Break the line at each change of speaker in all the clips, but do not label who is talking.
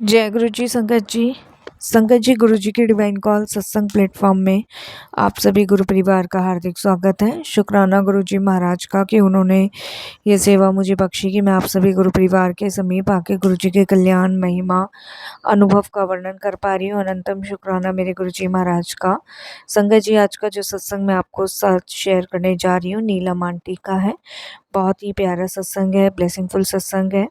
जय गुरु जी संगत जी गुरु जी की डिवाइन कॉल सत्संग प्लेटफॉर्म में आप सभी गुरु परिवार का हार्दिक स्वागत है। शुक्राना गुरु जी महाराज का कि उन्होंने ये सेवा मुझे बख्शी कि मैं आप सभी गुरु परिवार के समीप आके गुरु जी के कल्याण महिमा अनुभव का वर्णन कर पा रही हूँ। अनंतम शुक्राना मेरे गुरु जी महाराज का। संगत जी आज का जो सत्संग मैं आपको साथ शेयर करने जा रही हूँ नीलम आंटी का है। बहुत ही प्यारा सत्संग है, ब्लेसिंगफुल सत्संग है।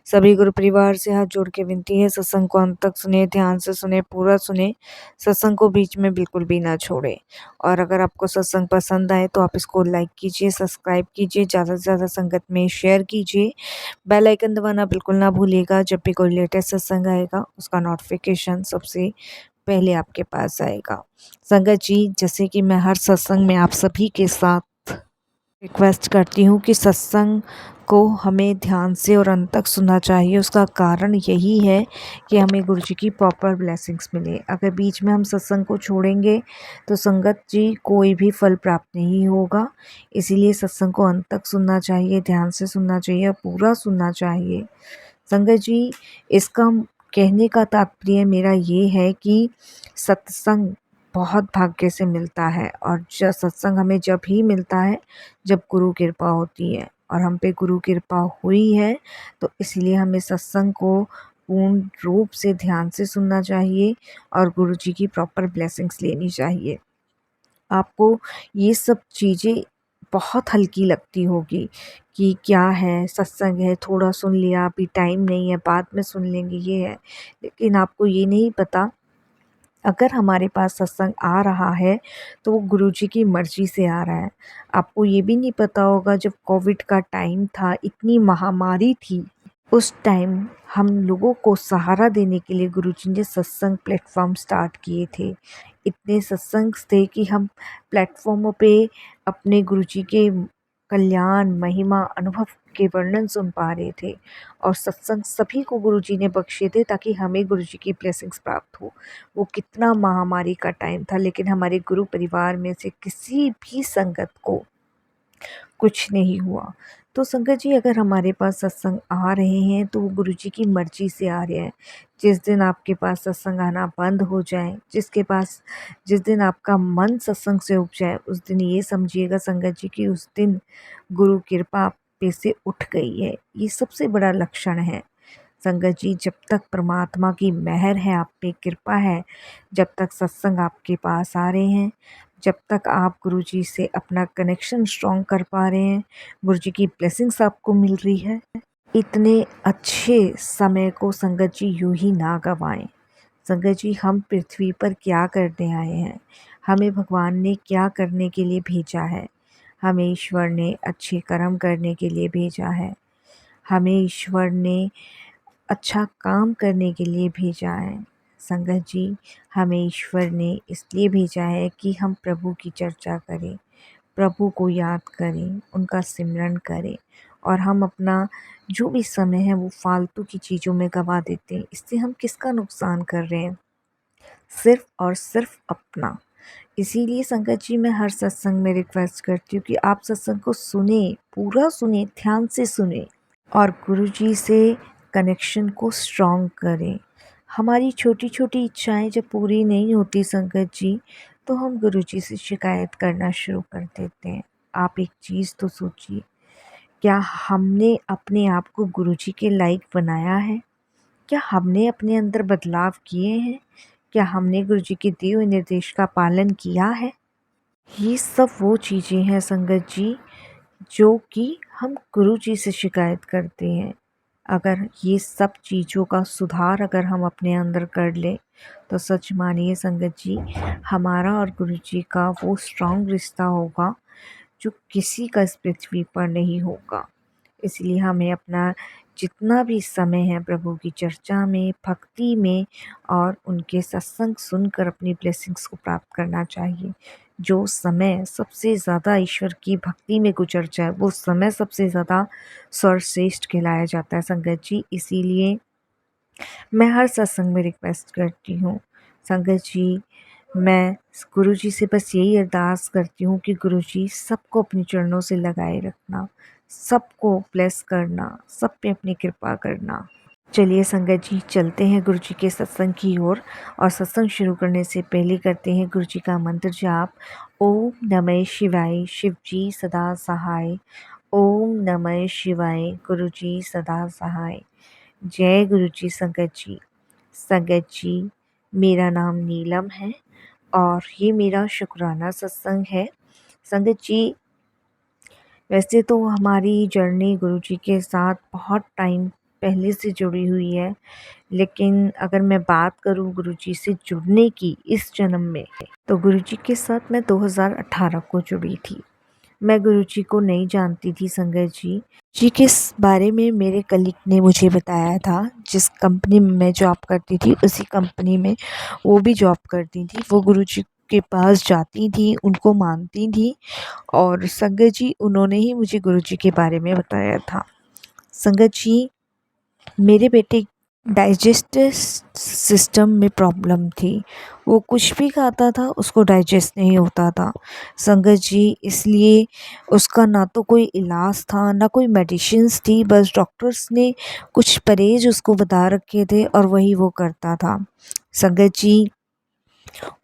सभी गुरु परिवार से हाथ जोड़ के विनती है, सत्संग को अंत तक सुने, ध्यान से सुने, पूरा सुने, सत्संग को बीच में बिल्कुल भी ना छोड़े। और अगर आपको सत्संग पसंद आए तो आप इसको लाइक कीजिए, सब्सक्राइब कीजिए, ज़्यादा से ज़्यादा संगत में शेयर कीजिए। बेल आइकन दबाना बिल्कुल ना भूलिएगा। जब भी कोई लेटेस्ट सत्संग आएगा उसका नोटिफिकेशन सबसे पहले आपके पास आएगा। संगत जी, जैसे कि मैं हर सत्संग में आप सभी के साथ रिक्वेस्ट करती हूँ कि सत्संग को हमें ध्यान से और अंत तक सुनना चाहिए। उसका कारण यही है कि हमें गुरु जी की प्रॉपर ब्लेसिंग्स मिले। अगर बीच में हम सत्संग को छोड़ेंगे तो संगत जी कोई भी फल प्राप्त नहीं होगा। इसीलिए सत्संग को अंत तक सुनना चाहिए, ध्यान से सुनना चाहिए, पूरा सुनना चाहिए। संगत जी, इसका कहने का तात्पर्य मेरा ये है कि सत्संग बहुत भाग्य से मिलता है और जो सत्संग हमें जब ही मिलता है जब गुरु कृपा होती है, और हम पे गुरु कृपा हुई है तो इसलिए हमें सत्संग को पूर्ण रूप से ध्यान से सुनना चाहिए और गुरु जी की प्रॉपर ब्लेसिंग्स लेनी चाहिए। आपको ये सब चीज़ें बहुत हल्की लगती होगी कि क्या है, सत्संग है, थोड़ा सुन लिया, अभी टाइम नहीं है, बाद में सुन लेंगे, ये है। लेकिन आपको ये नहीं पता, अगर हमारे पास सत्संग आ रहा है तो वो गुरुजी की मर्ज़ी से आ रहा है। आपको ये भी नहीं पता होगा, जब कोविड का टाइम था, इतनी महामारी थी, उस टाइम हम लोगों को सहारा देने के लिए गुरुजी ने सत्संग प्लेटफ़ॉर्म स्टार्ट किए थे। इतने सत्संग थे कि हम प्लेटफ़ॉर्मों पे अपने गुरुजी के कल्याण, महिमा, अनुभव के वर्णन सुन पा रहे थे और सत्संग सभी को गुरुजी ने बख्शे थे ताकि हमें गुरुजी की ब्लेसिंग्स प्राप्त हो। वो कितना महामारी का टाइम था, लेकिन हमारे गुरु परिवार में से किसी भी संगत को कुछ नहीं हुआ। तो संगत जी, अगर हमारे पास सत्संग आ रहे हैं तो वो गुरुजी की मर्ज़ी से आ रहे हैं। जिस दिन आपके पास सत्संग आना बंद हो जाए, जिस दिन आपका मन सत्संग से उब जाए, उस दिन ये समझिएगा संगत जी कि उस दिन गुरु कृपा आप पे से उठ गई है। ये सबसे बड़ा लक्षण है। संगत जी, जब तक परमात्मा की मेहर है, आप पे कृपा है, जब तक सत्संग आपके पास आ रहे हैं, जब तक आप गुरुजी से अपना कनेक्शन स्ट्रॉन्ग कर पा रहे हैं, गुरुजी की ब्लेसिंग्स आपको मिल रही है, इतने अच्छे समय को संगत जी यूं ही ना गंवाएं। संगत जी, हम पृथ्वी पर क्या करने आए हैं? हमें भगवान ने क्या करने के लिए भेजा है? हमें ईश्वर ने अच्छे कर्म करने के लिए भेजा है। हमें ईश्वर ने अच्छा काम करने के लिए भेजा है। संगत जी, हमें ईश्वर ने इसलिए भेजा है कि हम प्रभु की चर्चा करें, प्रभु को याद करें, उनका सिमरन करें, और हम अपना जो भी समय है वो फालतू की चीज़ों में गंवा देते हैं। इससे हम किसका नुकसान कर रहे हैं? सिर्फ और सिर्फ अपना। इसीलिए संगत जी, मैं हर सत्संग में रिक्वेस्ट करती हूँ कि आप सत्संग को सुने, पूरा सुने, ध्यान से सुने और गुरुजी से कनेक्शन को स्ट्रॉन्ग करें। हमारी छोटी छोटी इच्छाएं जब पूरी नहीं होती संगत जी, तो हम गुरुजी से शिकायत करना शुरू कर देते हैं। आप एक चीज़ तो सोचिए, क्या हमने अपने आप को गुरुजी के लायक बनाया है? क्या हमने अपने अंदर बदलाव किए हैं? क्या हमने गुरुजी के दिए हुए निर्देश का पालन किया है? ये सब वो चीज़ें हैं संगत जी जो कि हम गुरुजी से शिकायत करते हैं। अगर ये सब चीज़ों का सुधार अगर हम अपने अंदर कर लें तो सच मानिए संगत जी, हमारा और गुरुजी का वो स्ट्रॉन्ग रिश्ता होगा जो किसी का इस पृथ्वी पर नहीं होगा। इसलिए हमें अपना जितना भी समय है प्रभु की चर्चा में, भक्ति में और उनके सत्संग सुनकर अपनी ब्लेसिंग्स को प्राप्त करना चाहिए। जो समय सबसे ज़्यादा ईश्वर की भक्ति में गुजर जाए वो समय सबसे ज़्यादा सर्वश्रेष्ठ कहलाया जाता है संगत जी। इसीलिए मैं हर सत्संग में रिक्वेस्ट करती हूँ संगत जी, मैं गुरुजी से बस यही अरदास करती हूँ कि गुरुजी सबको अपने चरणों से लगाए रखना, सबको ब्लेस करना, सब पे अपनी कृपा करना। चलिए संगत जी चलते हैं गुरु जी के सत्संग की ओर। और सत्संग शुरू करने से पहले करते हैं गुरु जी का मंत्र जाप। ओम नमः शिवाय, शिव जी सदा सहाय। ओम नमः शिवाय, गुरु जी सदा सहाय। जय गुरु जी। संगत जी मेरा नाम नीलम है और ये मेरा शुक्राना सत्संग है। संगत जी वैसे तो हमारी जर्नी गुरु जी के साथ बहुत टाइम पहले से जुड़ी हुई है, लेकिन अगर मैं बात करूं गुरु जी से जुड़ने की इस जन्म में, तो गुरु जी के साथ मैं 2018 को जुड़ी थी। मैं गुरु जी को नहीं जानती थी संगत जी के बारे में मेरे कलीग ने मुझे बताया था। जिस कंपनी में मैं जॉब करती थी उसी कंपनी में वो भी जॉब करती थी। वो गुरु जी के पास जाती थी, उनको मानती थी और संगत जी उन्होंने ही मुझे गुरु जी के बारे में बताया था। संगत जी मेरे बेटे डाइजेस्टिव सिस्टम में प्रॉब्लम थी। वो कुछ भी खाता था उसको डाइजेस्ट नहीं होता था संगत जी, इसलिए उसका ना तो कोई इलाज था ना कोई मेडिसिन्स थी। बस डॉक्टर्स ने कुछ परहेज उसको बता रखे थे और वही वो करता था। संगत जी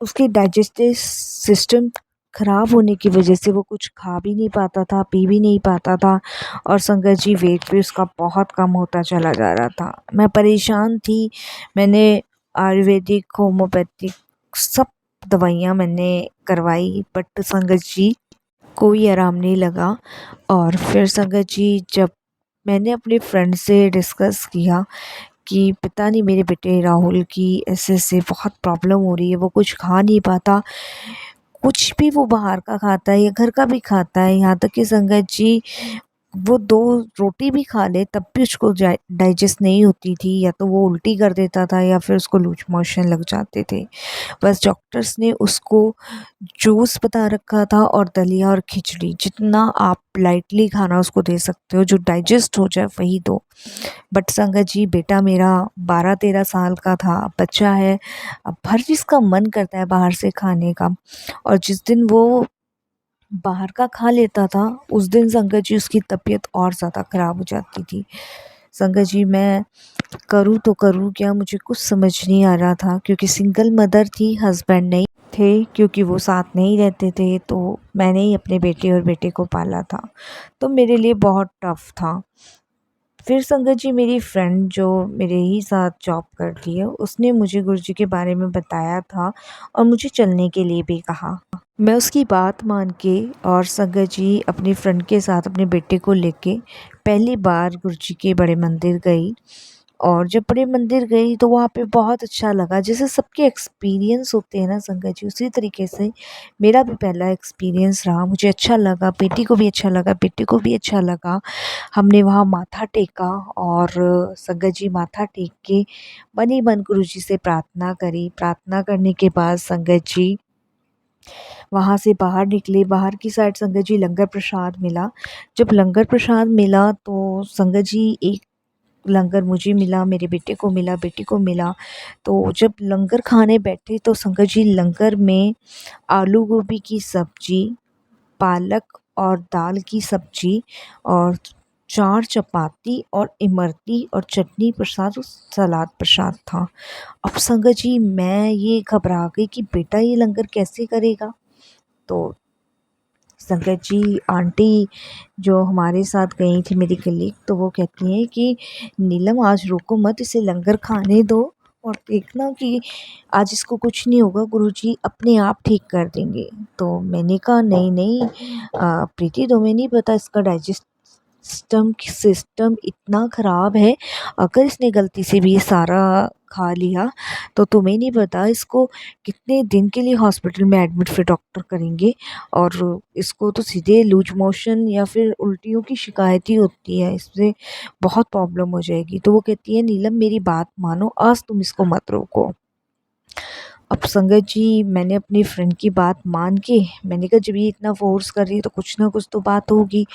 उसके डाइजेस्टिव सिस्टम ख़राब होने की वजह से वो कुछ खा भी नहीं पाता था, पी भी नहीं पाता था और संगत जी वेट भी उसका बहुत कम होता चला जा रहा था। मैं परेशान थी। मैंने आयुर्वेदिक, होम्योपैथिक सब दवाइयाँ मैंने करवाई, बट संगत जी कोई आराम नहीं लगा। और फिर संगत जी जब मैंने अपने फ्रेंड से डिस्कस किया कि पता नहीं मेरे बेटे राहुल की ऐसे बहुत प्रॉब्लम हो रही है, वो कुछ खा नहीं पाता, कुछ भी वो बाहर का खाता है या घर का भी खाता है, यहाँ तक कि संगत जी वो 2 रोटी भी खा ले तब भी उसको डाइजेस्ट नहीं होती थी, या तो वो उल्टी कर देता था या फिर उसको लूज मोशन लग जाते थे। बस डॉक्टर्स ने उसको जूस बता रखा था और दलिया और खिचड़ी, जितना आप लाइटली खाना उसको दे सकते हो जो डाइजेस्ट हो जाए वही दो। बट संगत जी बेटा मेरा 12-13 साल का था, बच्चा है, अब हर चीज़ का मन करता है बाहर से खाने का। और जिस दिन वो बाहर का खा लेता था उस दिन संगत जी उसकी तबीयत और ज़्यादा ख़राब हो जाती थी। संगत जी मैं करूँ तो करूँ क्या, मुझे कुछ समझ नहीं आ रहा था, क्योंकि सिंगल मदर थी, हस्बैंड नहीं थे, क्योंकि वो साथ नहीं रहते थे, तो मैंने ही अपने बेटे और बेटे को पाला था, तो मेरे लिए बहुत टफ था। फिर संगत जी मेरी फ्रेंड जो मेरे ही साथ जॉब करती है उसने मुझे गुरुजी के बारे में बताया था और मुझे चलने के लिए भी कहा। मैं उसकी बात मान के और संगत जी अपनी फ्रेंड के साथ अपने बेटे को लेके पहली बार गुरुजी के बड़े मंदिर गई। और जब बड़े मंदिर गई तो वहाँ पे बहुत अच्छा लगा। जैसे सबके एक्सपीरियंस होते हैं ना संगत जी, उसी तरीके से मेरा भी पहला एक्सपीरियंस रहा। मुझे अच्छा लगा, बेटी को भी अच्छा लगा, बेटे को भी अच्छा लगा। हमने वहाँ माथा टेका और संगत जी माथा टेक के मन ही मन गुरु जी से प्रार्थना करी। प्रार्थना करने के बाद संगत जी वहाँ से बाहर निकले। बाहर की साइड संगत जी लंगर प्रसाद मिला। जब लंगर प्रसाद मिला तो संगत जी एक लंगर मुझे मिला, मेरे बेटे को मिला, बेटी को मिला। तो जब लंगर खाने बैठे तो संगत जी लंगर में आलू गोभी की सब्जी, पालक और दाल की सब्जी और 4 चपाती और इमरती और चटनी प्रसाद और सलाद प्रसाद था। अब संगत जी मैं ये घबरा गई कि बेटा ये लंगर कैसे करेगा। तो संगत जी आंटी जो हमारे साथ गई थी मेरी कलीग, तो वो कहती हैं कि नीलम आज रुको मत, इसे लंगर खाने दो और देखना कि आज इसको कुछ नहीं होगा, गुरुजी अपने आप ठीक कर देंगे। तो मैंने कहा नहीं नहीं प्रीति तुम्हें नहीं पता इसका डाइजेस्ट सिस्टम इतना ख़राब है, अगर इसने गलती से भी ये सारा खा लिया तो तुम्हें नहीं पता इसको कितने दिन के लिए हॉस्पिटल में एडमिट फिर डॉक्टर करेंगे और इसको तो सीधे लूज मोशन या फिर उल्टियों की शिकायत ही होती है, इससे बहुत प्रॉब्लम हो जाएगी। तो वो कहती है नीलम मेरी बात मानो, आज तुम इसको मत रोको। अब संगत जी मैंने अपनी फ्रेंड की बात मान के मैंने कहा जब ये इतना फोर्स कर रही है तो कुछ ना कुछ तो बात होगी।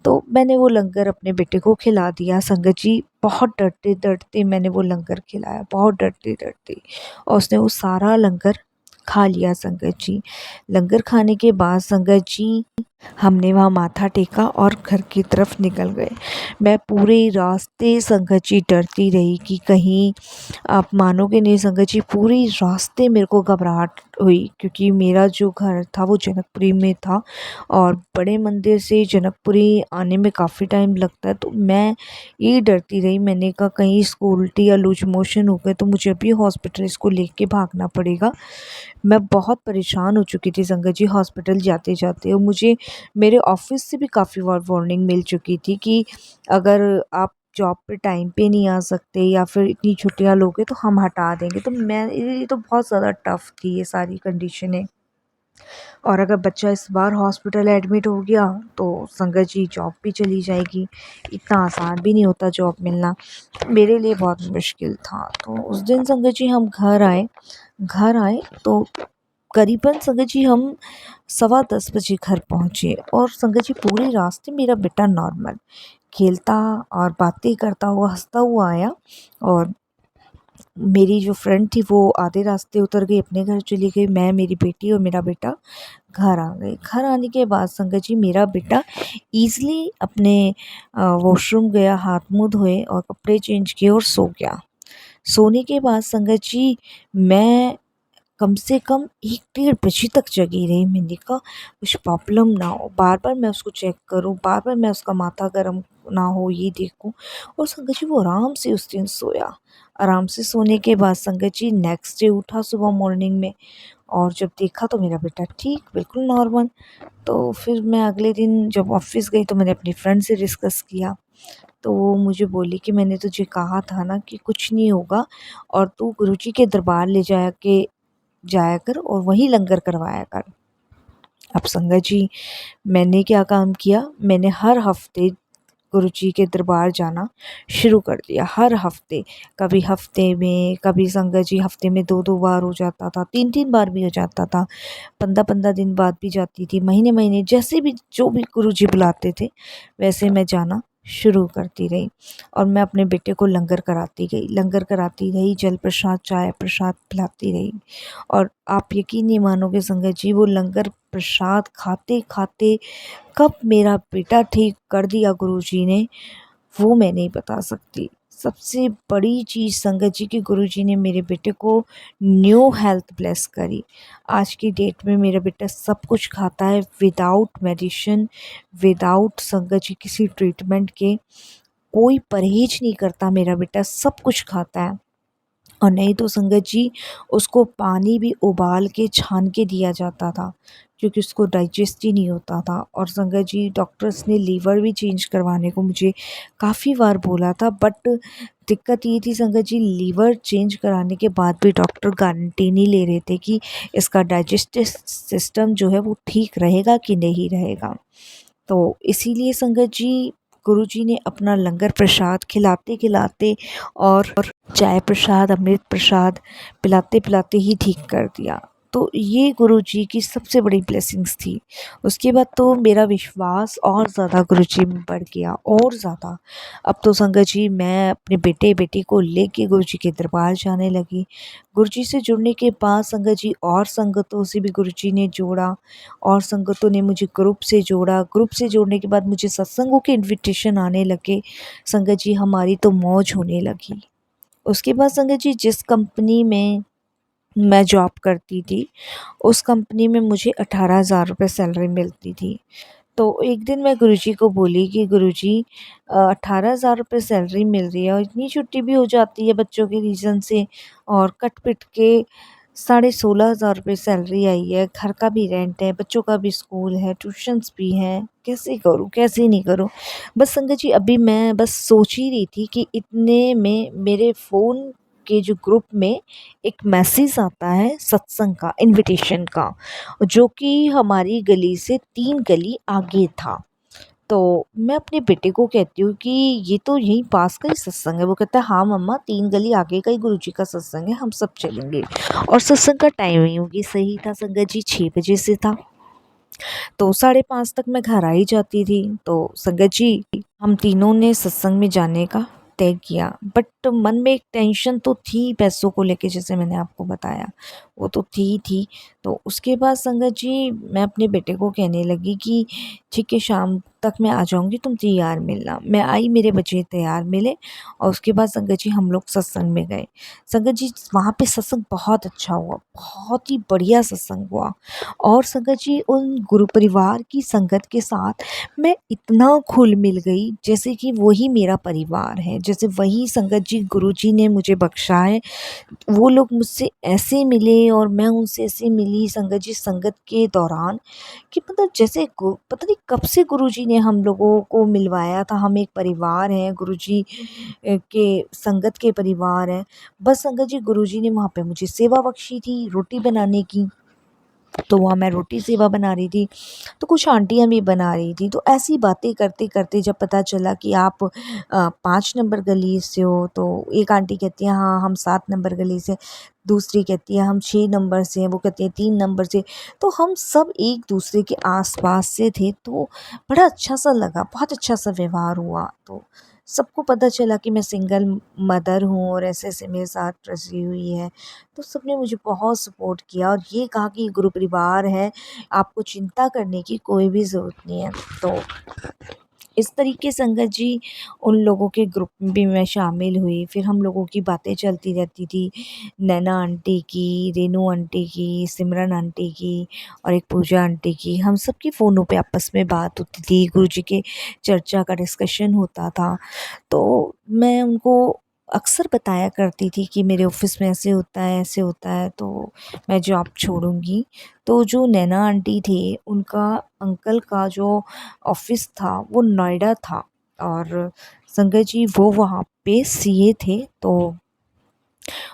तो मैंने वो लंगर अपने बेटे को खिला दिया। संगत जी बहुत डरते डरते मैंने वो लंगर खिलाया, बहुत डरते डरते, और उसने वो सारा लंगर खा लिया। संगत जी लंगर खाने के बाद संगत जी हमने वहाँ माथा टेका और घर की तरफ निकल गए। मैं पूरे रास्ते संगत जी डरती रही कि कहीं, आप मानोगे नहीं संगत जी, पूरे रास्ते मेरे को घबराहट हुई, क्योंकि मेरा जो घर था वो जनकपुरी में था और बड़े मंदिर से जनकपुरी आने में काफ़ी टाइम लगता है। तो मैं ये डरती रही, मैंने कहा कहीं इसको उल्टी या लूज मोशन हो गए तो मुझे अभी हॉस्पिटल इसको लेके भागना पड़ेगा। मैं बहुत परेशान हो चुकी थी संगत जी हॉस्पिटल जाते जाते, और मुझे मेरे ऑफिस से भी काफ़ी बार वार्निंग मिल चुकी थी कि अगर आप जॉब पे टाइम पे नहीं आ सकते या फिर इतनी छुट्टियां लोगे तो हम हटा देंगे। तो मैं, ये तो बहुत ज़्यादा टफ थी ये सारी कंडीशनें। और अगर बच्चा इस बार हॉस्पिटल एडमिट हो गया तो संगत जी जॉब भी चली जाएगी, इतना आसान भी नहीं होता जॉब मिलना, मेरे लिए बहुत मुश्किल था। तो उस दिन संगत जी हम घर आए तो करीबन संगत जी हम 10:15 बजे घर पहुँचे, और संगत जी पूरे रास्ते मेरा बेटा नॉर्मल खेलता और बातें करता हुआ हंसता हुआ आया। और मेरी जो फ्रेंड थी वो आधे रास्ते उतर गई, अपने घर चली गई, मैं, मेरी बेटी और मेरा बेटा घर आ गए। घर आने के बाद संगत जी मेरा बेटा ईज़िली अपने वॉशरूम गया, हाथ मुँह धोए और कपड़े चेंज किए और सो गया। सोने के बाद संगत जी मैं कम से कम 1 डेढ़ बजे तक जगी रही। मैंने कहा कुछ प्रॉब्लम ना हो, बार-बार मैं उसको चेक करूँ, बार-बार मैं उसका माथा गर्म ना हो ये देखूँ। और संगत जी वो आराम से उस दिन सोया। आराम से सोने के बाद संगत जी नेक्स्ट डे उठा सुबह मॉर्निंग में, और जब देखा तो मेरा बेटा ठीक, बिल्कुल नॉर्मल। तो फिर मैं अगले दिन जब ऑफ़िस गई तो मैंने अपनी फ्रेंड से डिस्कस किया। तो वो मुझे बोली कि मैंने तुझे कहा था ना कि कुछ नहीं होगा, और तू गुरुजी के दरबार ले जाया कर और वहीं लंगर करवाया कर। अब संगत जी मैंने क्या काम किया, मैंने हर हफ्ते गुरुजी के दरबार जाना शुरू कर दिया। हर हफ्ते, कभी हफ्ते में, कभी संगत जी हफ्ते में 2-2 बार हो जाता था, 3-3 बार भी हो जाता था, 15-15 दिन बाद भी जाती थी, महीने-महीने जैसे भी जो भी गुरुजी बुलाते थे वैसे मैं जाना शुरू करती रही। और मैं अपने बेटे को लंगर कराती गई, लंगर कराती रही, जल प्रसाद, चाय प्रसाद पिलाती रही। और आप यकीन नहीं मानोगे संगत जी, वो लंगर प्रसाद खाते-खाते कब मेरा बेटा ठीक कर दिया गुरुजी ने, वो मैं नहीं बता सकती। सबसे बड़ी चीज़ संगत जी कि गुरुजी ने मेरे बेटे को न्यू हेल्थ ब्लेस करी। आज की डेट में मेरा बेटा सब कुछ खाता है विदाउट मेडिसिन, विदाउट संगत जी किसी ट्रीटमेंट के, कोई परहेज नहीं करता मेरा बेटा, सब कुछ खाता है। और नहीं तो संगत जी उसको पानी भी उबाल के छान के दिया जाता था, क्योंकि उसको डाइजेस्ट ही नहीं होता था। और संगत जी डॉक्टर्स ने लीवर भी चेंज करवाने को मुझे काफ़ी बार बोला था, बट दिक्कत ये थी संगत जी, लीवर चेंज कराने के बाद भी डॉक्टर गारंटी नहीं ले रहे थे कि इसका डाइजेस्टिव सिस्टम जो है वो ठीक रहेगा कि नहीं रहेगा। तो इसीलिए संगत जी गुरुजी ने अपना लंगर प्रसाद खिलाते-खिलाते और चाय प्रसाद, अमृत प्रसाद पिलाते-पिलाते ही ठीक कर दिया। तो ये गुरुजी की सबसे बड़ी ब्लेसिंग्स थी। उसके बाद तो मेरा विश्वास और ज़्यादा गुरुजी में बढ़ गया, और ज़्यादा। अब तो संगत जी मैं अपने बेटे-बेटी को लेके गुरुजी के दरबार जाने लगी। गुरुजी से जुड़ने के बाद संगत जी और संगतों से भी गुरुजी ने जोड़ा, और संगतों ने मुझे ग्रुप से जोड़ा। ग्रुप से जोड़ने के बाद मुझे सत्संगों के इन्विटेशन आने लगे। संगत जी हमारी तो मौज होने लगी। उसके बाद संगत जी जिस कंपनी में मैं जॉब करती थी, उस कंपनी में मुझे 18,000 रुपये सैलरी मिलती थी। तो एक दिन मैं गुरुजी को बोली कि गुरुजी 18,000 रुपये सैलरी मिल रही है और इतनी छुट्टी भी हो जाती है बच्चों के रीज़न से, और कट-पिट के 16,500 रुपये सैलरी आई है, घर का भी रेंट है, बच्चों का भी स्कूल है, ट्यूशन्स भी हैं, कैसे करूँ, कैसे नहीं करूँ? बस संगत जी अभी मैं बस सोच ही रही थी कि इतने में मेरे फ़ोन के जो ग्रुप में एक मैसेज आता है सत्संग का, इन्विटेशन का, जो कि हमारी गली से 3 गली आगे था। तो मैं अपने बेटे को कहती हूँ कि ये तो यहीं पास का ही सत्संग है। वो कहता है हाँ मम्मा, 3 गली आगे का ही गुरुजी का सत्संग है, हम सब चलेंगे। और सत्संग का टाइमिंग भी सही था संगत जी, 6 बजे से था। तो 5:30 तक मैं घर आ ही जाती थी। तो संगत जी हम तीनों ने सत्संग में जाने का तय किया, बट मन में एक टेंशन तो थी पैसों को लेके, जैसे मैंने आपको बताया। वो तो थी। तो उसके बाद संगत जी मैं अपने बेटे को कहने लगी कि ठीक है, शाम तक मैं आ जाऊँगी, तुम तैयार मिलना। मैं आई, मेरे बच्चे तैयार मिले और उसके बाद संगत जी हम लोग सत्संग में गए। संगत जी वहाँ पे सत्संग बहुत अच्छा हुआ, बहुत ही बढ़िया सत्संग हुआ। और संगत जी उन गुरु परिवार की संगत के साथ मैं इतना घुल-मिल गई जैसे कि वही मेरा परिवार है, जैसे वही संगत जी गुरुजी ने मुझे बख्शा है। वो लोग मुझसे ऐसे मिले और मैं उनसे ऐसे मिली संगत जी संगत के दौरान कि मतलब जैसे पता नहीं कब से गुरुजी ने हम लोगों को मिलवाया था। हम एक परिवार हैं, गुरुजी के संगत के परिवार हैं। बस संगत जी गुरुजी ने वहाँ पे मुझे सेवा बख्शी थी रोटी बनाने की। तो वहाँ मैं रोटी सेवा बना रही थी, तो कुछ आंटियाँ भी बना रही थी। तो ऐसी बातें करते-करते जब पता चला कि आप 5 नंबर गली से हो, तो एक आंटी कहती है हाँ, हम 7 नंबर गली से, दूसरी कहती है हम 6 नंबर से हैं, वो कहती है 3 नंबर से। तो हम सब एक-दूसरे के आस-पास से थे, तो बड़ा अच्छा-सा लगा, बहुत अच्छा-सा व्यवहार हुआ। तो सबको पता चला कि मैं सिंगल मदर हूँ और ऐसे-ऐसे मेरे साथ रची हुई है। तो सबने मुझे बहुत सपोर्ट किया और ये कहा कि गुरु परिवार है, आपको चिंता करने की कोई भी ज़रूरत नहीं है। तो इस तरीके संगत जी उन लोगों के ग्रुप में भी मैं शामिल हुई। फिर हम लोगों की बातें चलती रहती थी, नैना आंटी की, रेनू आंटी की, सिमरन आंटी की और एक पूजा आंटी की। हम सब की फ़ोनों पे आपस में बात होती थी, गुरुजी के चर्चा का डिस्कशन होता था। तो मैं उनको अक्सर बताया करती थी कि मेरे ऑफ़िस में ऐसे होता है, ऐसे होता है, तो मैं जॉब छोड़ूँगी। तो जो नैना आंटी थे, उनका अंकल का जो ऑफ़िस था, वो नोएडा था और संगत जी वो वहाँ पे सीए थे। तो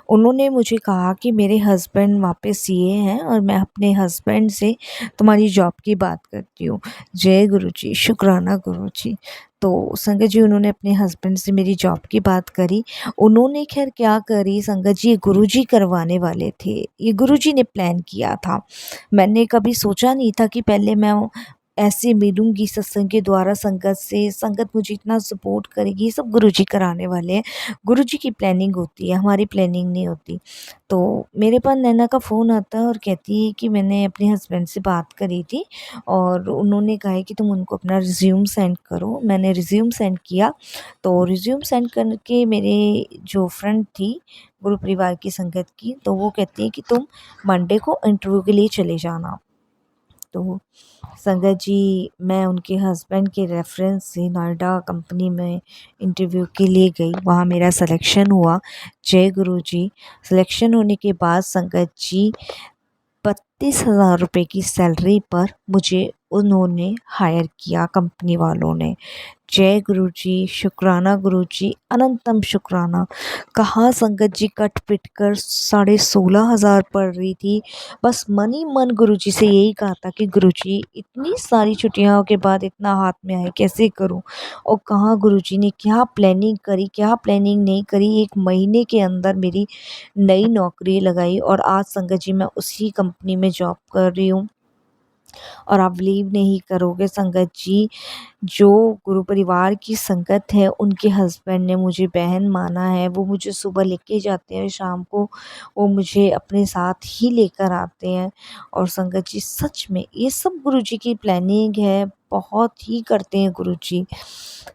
उन्होंने मुझे कहा कि मेरे हस्बैंड वहाँ पे सीए हैं और मैं अपने हस्बैंड से तुम्हारी जॉब की बात करती हूँ। जय गुरुजी, शुक्राना गुरुजी। तो संगत जी उन्होंने अपने हस्बैंड से मेरी जॉब की बात करी। उन्होंने ख़ैर क्या करी संगत जी, ये गुरुजी करवाने वाले थे। ये गुरुजी ने प्लान किया था। मैंने कभी सोचा नहीं था कि पहले मैं ऐसे मिलूँगी सत्संग के द्वारा संगत से, संगत मुझे इतना सपोर्ट करेगी। ये सब गुरुजी कराने वाले हैं। गुरुजी की प्लानिंग होती है, हमारी प्लानिंग नहीं होती। तो मेरे पास नैना का फ़ोन आता है और कहती है कि मैंने अपने हस्बैंड से बात करी थी और उन्होंने कहा है कि तुम उनको अपना रिज़्यूम सेंड करो। मैंने रिज़्यूम सेंड किया, तो रिज़्यूम सेंड करके मेरे जो फ्रेंड थी गुरु परिवार की संगत की, तो वो कहती है कि तुम मंडे को इंटरव्यू के लिए चले जाना। तो संगत जी मैं उनके हस्बैंड के रेफ़रेंस से नोएडा कंपनी में इंटरव्यू के लिए गई। वहाँ मेरा सिलेक्शन हुआ। जय गुरुजी। सिलेक्शन होने के बाद संगत जी 32,000 रुपए की सैलरी पर मुझे उन्होंने हायर किया, कंपनी वालों ने। जय गुरुजी, शुक्राना गुरुजी, अनंतम शुक्राना। कहाँ संगत जी कट पिट कर 16,500 पड़ रही थी। बस मन ही मन गुरुजी से यही कहा था कि गुरुजी इतनी सारी छुट्टियों के बाद इतना हाथ में आए कैसे करूं। और कहाँ गुरुजी ने क्या प्लानिंग करी, क्या प्लानिंग नहीं करी, 1 महीने के अंदर मेरी नई नौकरी लगाई और आज संगत जी मैं उसी कंपनी में जॉब कर रही हूँ। और आप बिलीव नहीं करोगे संगत जी, जो गुरु परिवार की संगत है उनके हस्बैंड ने मुझे बहन माना है। वो मुझे सुबह लेके जाते हैं, शाम को वो मुझे अपने साथ ही लेकर आते हैं। और संगत जी सच में ये सब गुरुजी की प्लानिंग है, बहुत ही करते हैं गुरुजी।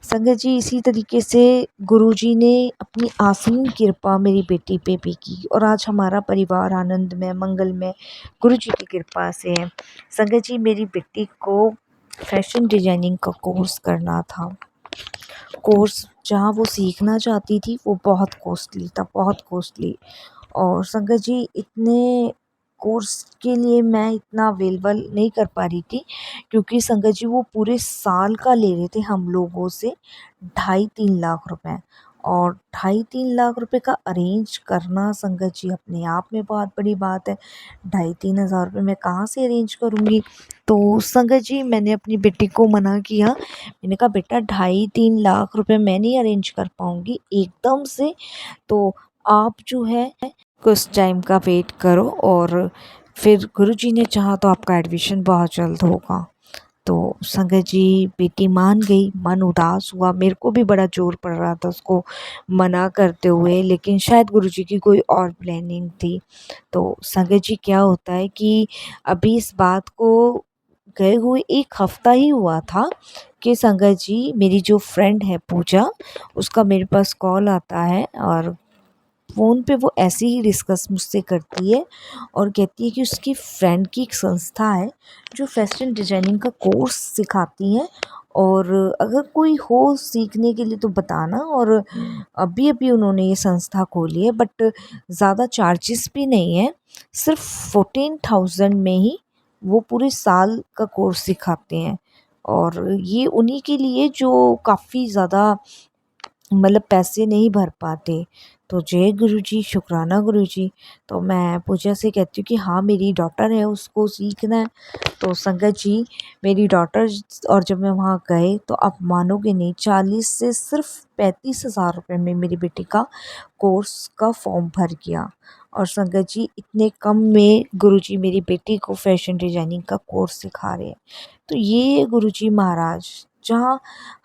संगत जी इसी तरीके से गुरुजी ने अपनी असीम कृपा मेरी बेटी पे भी की और आज हमारा परिवार आनंदमय मंगलमय गुरुजी की कृपा से है। संगत जी मेरी बेटी को फैशन डिज़ाइनिंग का कोर्स करना था। कोर्स जहाँ वो सीखना चाहती थी वो बहुत कॉस्टली था, बहुत कॉस्टली। और संगत जी इतने कोर्स के लिए मैं इतना अवेलेबल नहीं कर पा रही थी, क्योंकि संगत जी वो पूरे साल का ले रहे थे हम लोगों से 2.5-3 लाख रुपए। और 2.5-3 लाख रुपए का अरेंज करना संगत जी अपने आप में बहुत बड़ी बात है। 2,500-3 हज़ार रुपये मैं कहाँ से अरेंज करूँगी। तो संगत जी मैंने अपनी बेटी को मना किया। मैंने कहा बेटा 2.5-3 लाख रुपए मैं नहीं अरेंज कर पाऊँगी एकदम से। तो आप जो है कुछ टाइम का वेट करो और फिर गुरुजी ने चाहा तो आपका एडमिशन बहुत जल्द होगा। तो संगत जी बेटी मान गई, मन उदास हुआ, मेरे को भी बड़ा ज़ोर पड़ रहा था उसको मना करते हुए, लेकिन शायद गुरुजी की कोई और प्लानिंग थी। तो संगत जी क्या होता है कि अभी इस बात को गए हुए 1 हफ़्ता ही हुआ था कि संगत जी मेरी जो फ्रेंड है पूजा, उसका मेरे पास कॉल आता है और फ़ोन पे वो ऐसे ही डिस्कस मुझसे करती है और कहती है कि उसकी फ्रेंड की एक संस्था है जो फैशन डिज़ाइनिंग का कोर्स सिखाती है और अगर कोई हो सीखने के लिए तो बताना। और अभी-अभी उन्होंने ये संस्था खोली है, बट ज़्यादा चार्जेस भी नहीं है, सिर्फ़ 14,000 में ही वो पूरे साल का कोर्स सिखाते हैं। और ये उन्हीं के लिए जो काफ़ी ज़्यादा मतलब पैसे नहीं भर पाते। तो जय गुरुजी, शुक्राना गुरुजी। तो मैं पूजा से कहती हूँ कि हाँ, मेरी डॉटर है, उसको सीखना है। तो संगत जी मेरी डॉटर और जब मैं वहाँ गए तो आप मानोगे नहीं, 40 से सिर्फ 35,000 रुपये में मेरी बेटी का कोर्स का फॉर्म भर गया। और संगत जी इतने कम में गुरुजी मेरी बेटी को फैशन डिज़ाइनिंग का कोर्स सिखा रहे हैं। तो ये गुरुजी महाराज जहाँ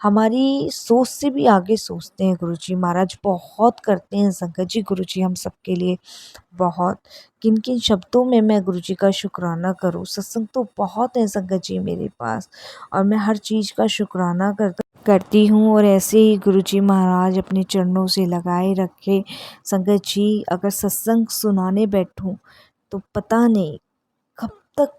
हमारी सोच से भी आगे सोचते हैं, गुरुजी महाराज बहुत करते हैं संगत जी गुरुजी हम सबके लिए बहुत। किन-किन शब्दों में मैं गुरुजी का शुक्राना करूँ, सत्संग तो बहुत है संगत जी मेरे पास और मैं हर चीज़ का शुक्राना करती हूँ। और ऐसे ही गुरुजी महाराज अपने चरणों से लगाए रखे। संगत जी अगर सत्संग सुनाने बैठूँ तो पता नहीं कब तक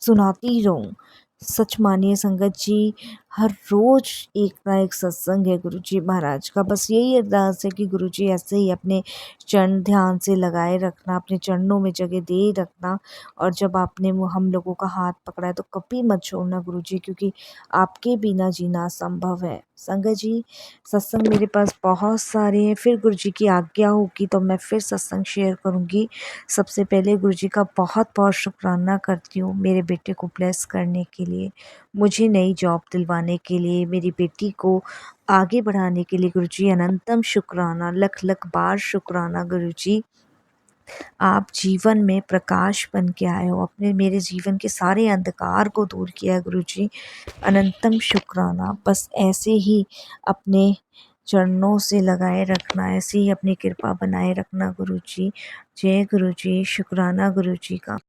सुनाती रहूँ। सच मानिए संगत जी हर रोज़ एक ना एक सत्संग है गुरुजी महाराज का। बस यही अरदास है कि गुरुजी ऐसे ही अपने चरण ध्यान से लगाए रखना, अपने चरणों में जगह दे रखना। और जब आपने वो हम लोगों का हाथ पकड़ा है तो कभी मत छोड़ना गुरुजी, क्योंकि आपके बिना जीना असंभव है। संगत जी सत्संग मेरे पास बहुत सारे हैं, फिर गुरुजी की आज्ञा होगी तो मैं फिर सत्संग शेयर करूँगी। सबसे पहले गुरुजी का बहुत-बहुत शुक्राना करती हूँ मेरे बेटे को ब्लेस करने के लिए, मुझे नई जॉब दिलवाने के लिए, मेरी बेटी को आगे बढ़ाने के लिए। गुरुजी अनंतम शुक्राना, लख-लख बार शुक्राना गुरुजी। आप जीवन में प्रकाश बन के आए हो, आपने मेरे जीवन के सारे अंधकार को दूर किया है गुरुजी, अनंतम शुक्राना। बस ऐसे ही अपने चरणों से लगाए रखना, ऐसे ही अपनी कृपा बनाए रखना गुरुजी। जय गुरुजी, शुक्राना गुरुजी का।